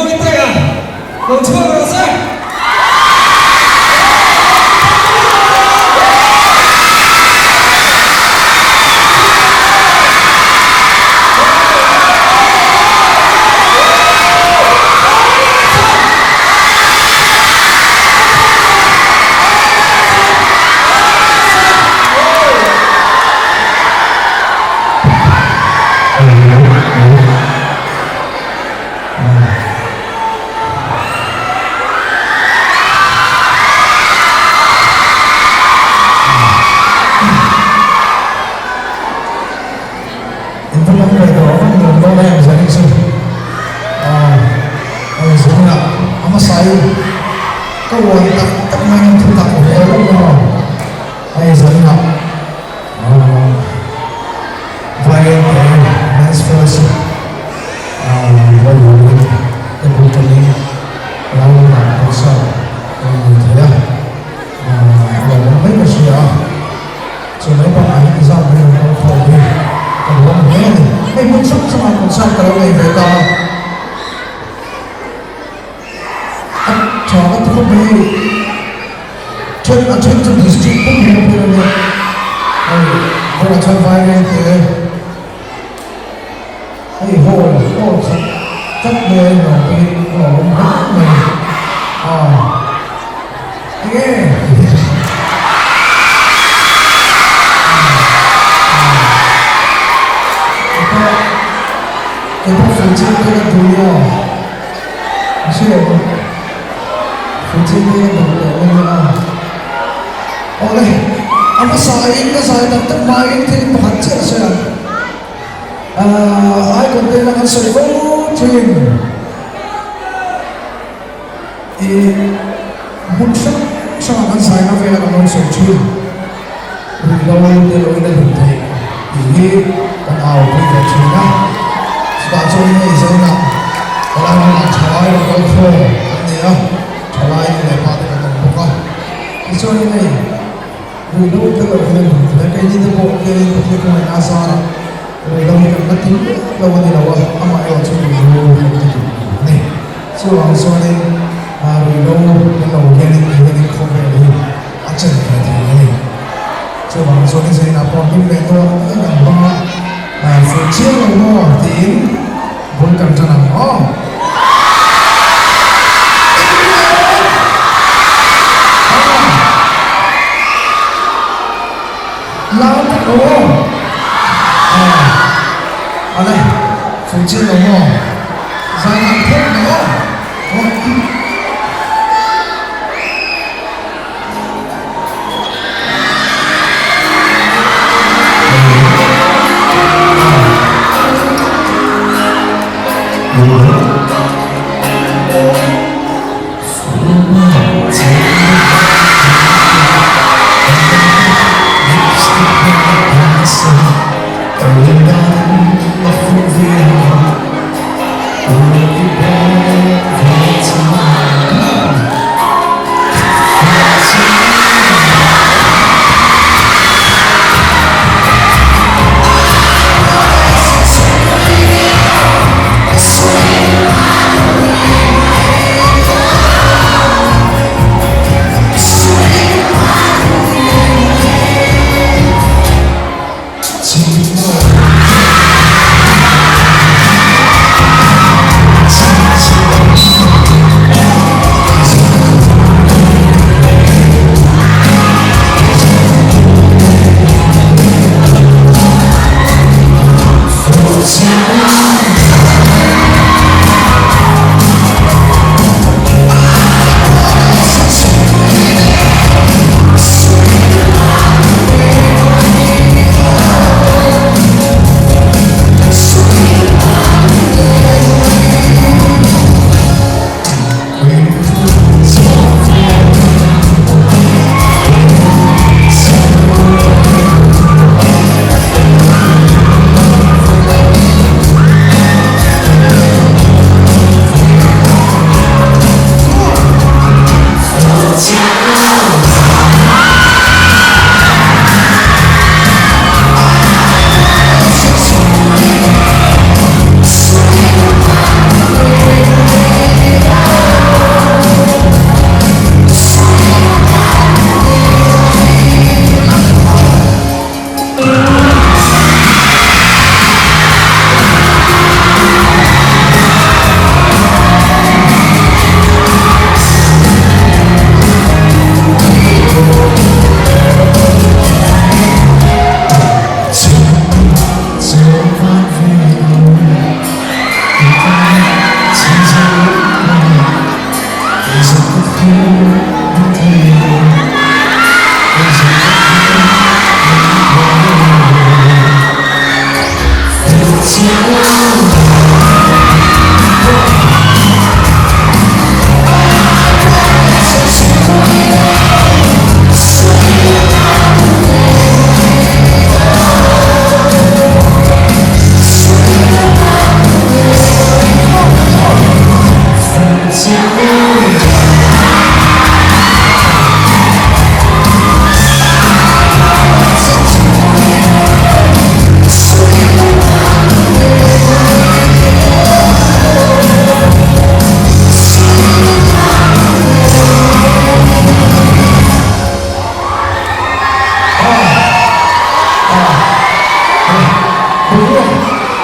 이따가 너무 좋아하면서 các nguồn tắc mang thu thập của hệ thống hay dẫn học vài cái dance first và những cái bộ phận này là một số thế và mấy cái gì đó cho mấy bạn ấy thì sao bây giờ không phải đi còn có một cái này mấy muốn sống trong một con sao cái này về to cho các thứ về trên district cũng hiểu được rồi vậy là chơi vai này thì ấy hồ rất đời mà cái hồ rất này nghe cái bộ phận trên cái là túi nhỏ chưa phần trên cái là túi nhỏ oleh apa saya tetap main tim penghancur saya ai còn tên là con sợi vô trình một số sao con sai nó về là con sợi chuyền vì lâu tới lối là hình thành thì con ảo bây giờ chuyền đó đã cho nên giờ nào là nó trả lại con khô anh nhớ trả lại để mà để con bốc cho nên này vì đâu tức là cái gì đó bộ cái không phải là sao rồi đâu mình bắt tính đâu có gì đâu mà ai cho mình này chưa làm sao đây rồi đâu cái đầu cái này không phải là ăn chân cái này chưa làm sao đây là còn cái này thôi cái này mà phụ chiếu nó thì vốn cần cho làm lao thật đúng không? Ở đây, phụ chiên đúng không? Dài làm thuốc đúng không? We'll be back for time.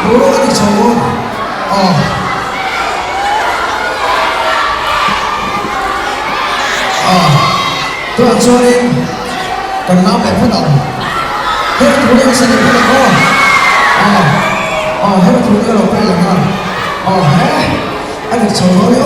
Bố đi chồng luôn. Tôi cho nên cần làm lại phát động. Hết thủ đeo sẽ được phát động không? Hết thủ đeo là phải là ngon. Hết. Anh được chồng nó nữa.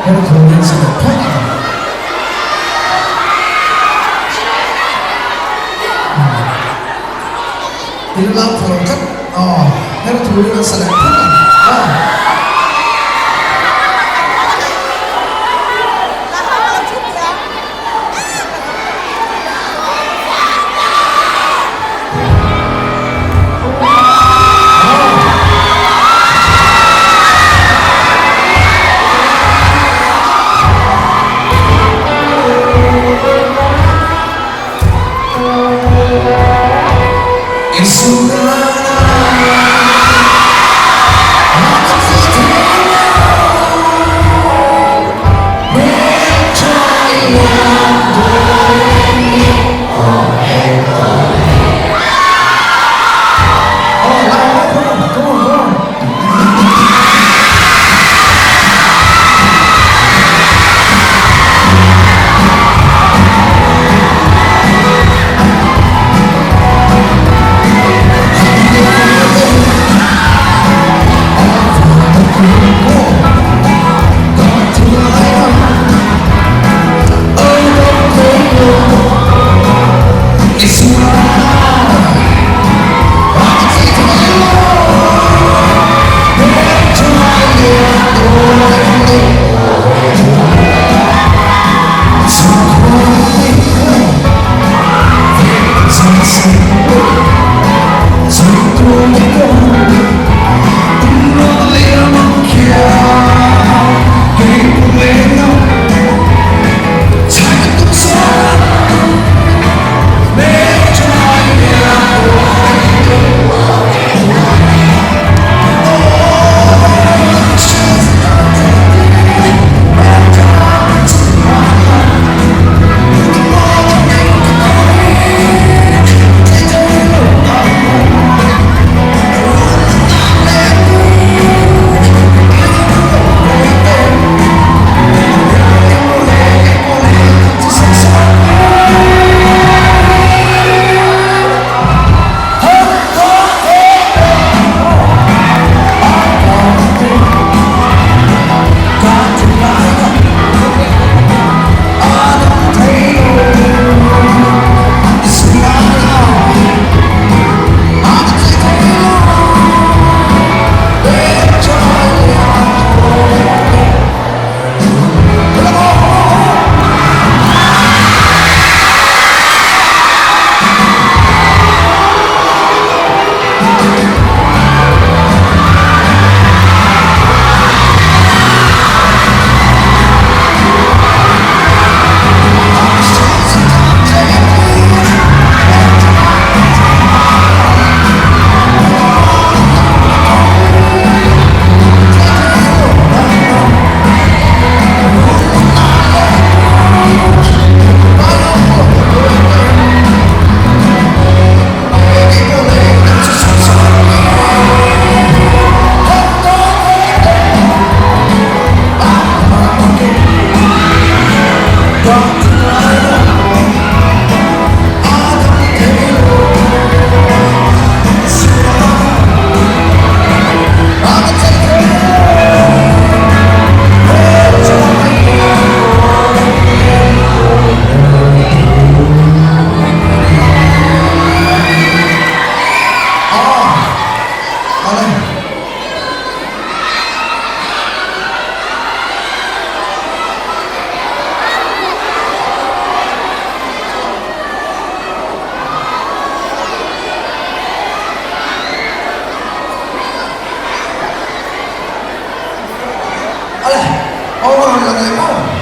Hết thủ đeo sẽ được phát động. Thì nó làm phải cách hết thủ đeo sẽ được phát động. It's so ikaw.